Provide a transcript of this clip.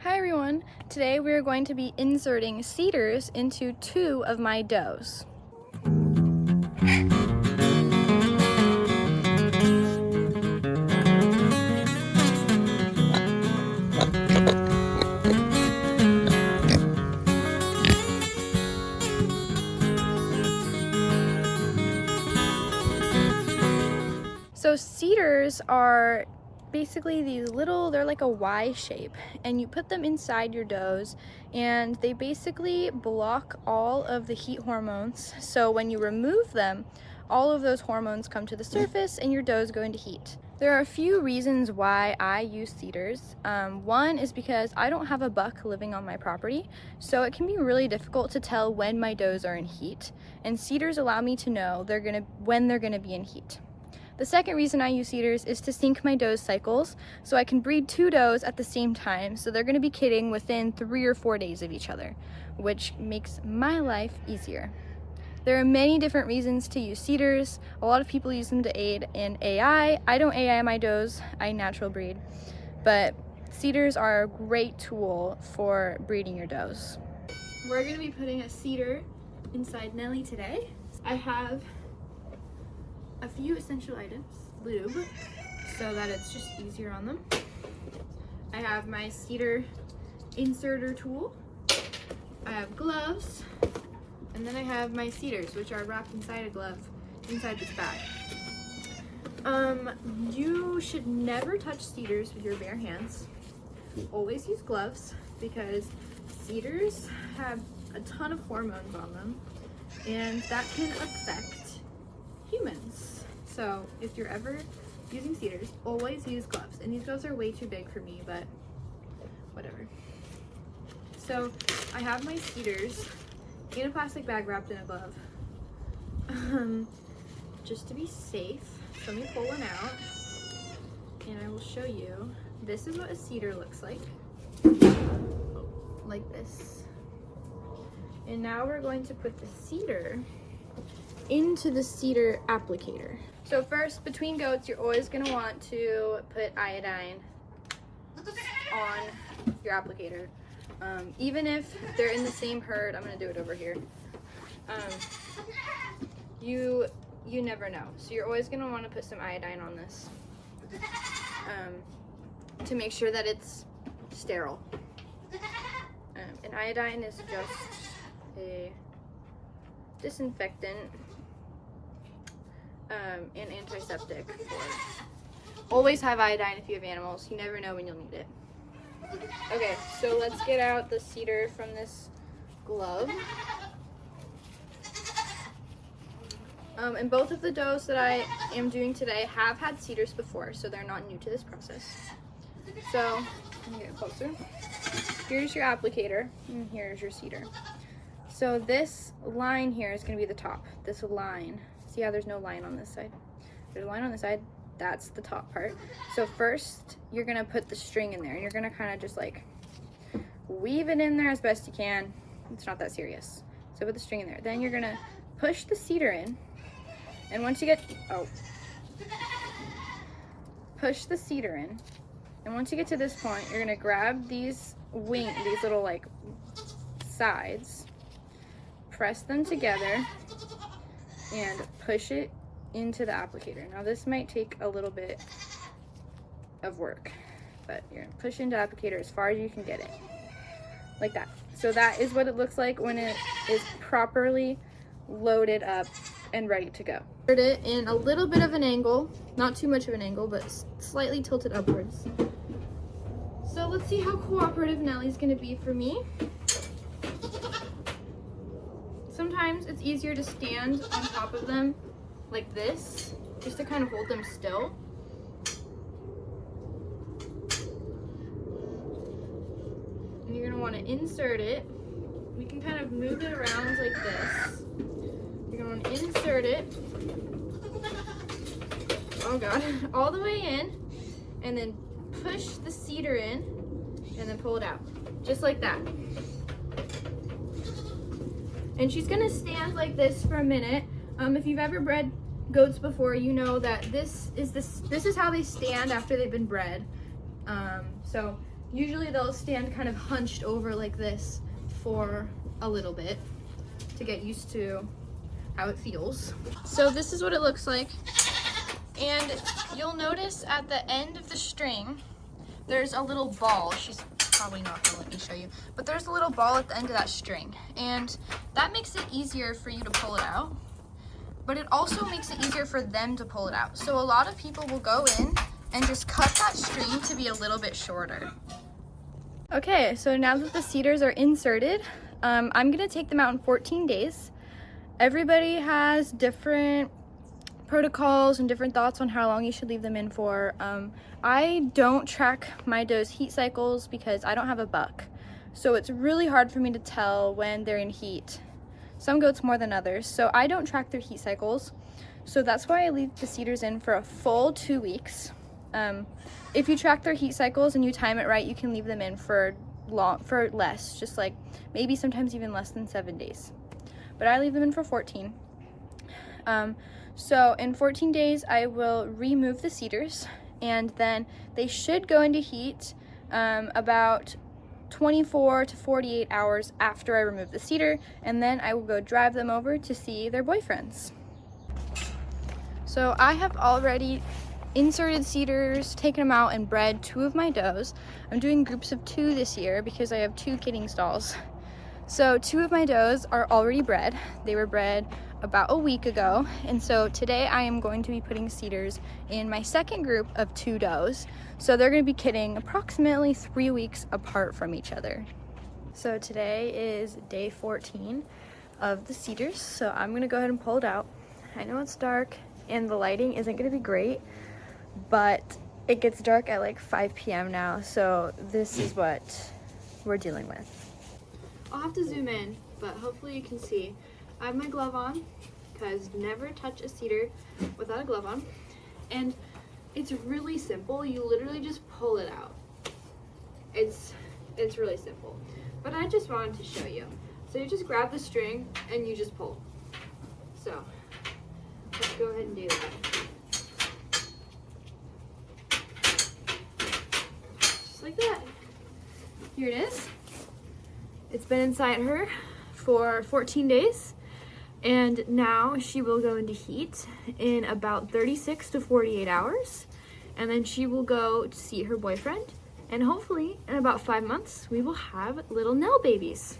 Hi everyone! Today we are going to be inserting cedars into 2 of my does. So cedars are basically these little, they're like a Y shape, and you put them inside your does and they basically block all of the heat hormones. So when you remove them, all of those hormones come to the surface and your does go into heat. There are a few reasons why I use cedars. One is because I don't have a buck living on my property, so it can be really difficult to tell when my does are in heat, and cedars allow me to know when they're gonna be in heat. The second reason I use cedars is to sync my does cycles, so I can breed 2 does at the same time, so they're going to be kidding within 3 or 4 days of each other, which makes my life easier. There are many different reasons to use cedars. A lot of people use them to aid in AI. I don't AI my does, I natural breed, but cedars are a great tool for breeding your does. We're going to be putting a cedar inside Nellie today. I have a few essential items, lube, so that it's just easier on them. I have my cedar inserter tool. I have gloves, and then I have my cedars, which are wrapped inside a glove, inside this bag. You should never touch cedars with your bare hands. Always use gloves, because cedars have a ton of hormones on them, and that can affect humans. So if you're ever using cedars, always use gloves. And these gloves are way too big for me, but whatever. So I have my cedars in a plastic bag wrapped in a glove. Just to be safe. So let me pull one out and I will show you. This is what a cedar looks like. Like this. And now we're going to put the cedar into the cedar applicator. So first, between goats, you're always going to want to put iodine on your applicator. Even if they're in the same herd, I'm going to do it over here. You never know. So you're always going to want to put some iodine on this to make sure that it's sterile. And iodine is just a disinfectant and antiseptic. Always have iodine if you have animals. You never know when you'll need it. Okay, so let's get out the cedar from this glove. And both of the does that I am doing today have had cedars before, so they're not new to this process. So, let me get closer. Here's your applicator, and here's your cedar. So this line here is going to be the top. This line. See how there's no line on this side? There's a line on this side. That's the top part. So first, you're going to put the string in there, and you're going to kind of just like weave it in there as best you can. It's not that serious. So put the string in there. Then you're going to push the cedar in, and once you get, push the cedar in, and once you get to this point, you're going to grab these little like sides, press them together, and push it into the applicator. Now this might take a little bit of work, but you're gonna push into the applicator as far as you can get it, like that. So that is what it looks like when it is properly loaded up and ready to go. Put it in a little bit of an angle, not too much of an angle, but slightly tilted upwards. So let's see how cooperative Nellie's gonna be for me. Sometimes it's easier to stand on top of them like this, just to kind of hold them still. And you're gonna want to insert it. We can kind of move it around like this. You're gonna want to insert it, oh god, all the way in, and then push the cedar in, and then pull it out, just like that. And she's gonna stand like this for a minute. If you've ever bred goats before, you know that this is how they stand after they've been bred. So Usually they'll stand kind of hunched over like this for a little bit to get used to how it feels. So this is what it looks like. And you'll notice at the end of the string, there's a little ball. She's probably not gonna let me show you, but there's a little ball at the end of that string. And that makes it easier for you to pull it out, but it also makes it easier for them to pull it out. So a lot of people will go in and just cut that string to be a little bit shorter. Okay, so now that the cedars are inserted, I'm gonna take them out in 14 days. Everybody has different protocols and different thoughts on how long you should leave them in for. I don't track my does' heat cycles because I don't have a buck. So it's really hard for me to tell when they're in heat. Some goats more than others, so I don't track their heat cycles. So that's why I leave the cedars in for a full 2 weeks. If you track their heat cycles and you time it right, you can leave them in for less, just like maybe sometimes even less than 7 days. But I leave them in for 14. So in 14 days, I will remove the cedars, and then they should go into heat about 24 to 48 hours after I remove the cedar, and then I will go drive them over to see their boyfriends. So I have already inserted cedars, taken them out, and bred 2 of my does. I'm doing groups of 2 this year because I have 2 kidding stalls. So 2 of my does are already bred. They were bred about a week ago, and so today I am going to be putting cedars in my second group of 2 does. So they're going to be kidding approximately 3 weeks apart from each other. So today is day 14 of the cedars, so I'm going to go ahead and pull it out. I know it's dark and the lighting isn't going to be great, but it gets dark at like 5 p.m. now, so this is what we're dealing with. I'll have to zoom in, but hopefully you can see. I have my glove on, because never touch a cedar without a glove on. And it's really simple. You literally just pull it out. It's really simple. But I just wanted to show you. So you just grab the string and you just pull. So let's go ahead and do that. Just like that. Here it is. It's been inside her for 14 days, and now she will go into heat in about 36 to 48 hours, and then she will go to see her boyfriend, and hopefully in about 5 months we will have little Nell babies.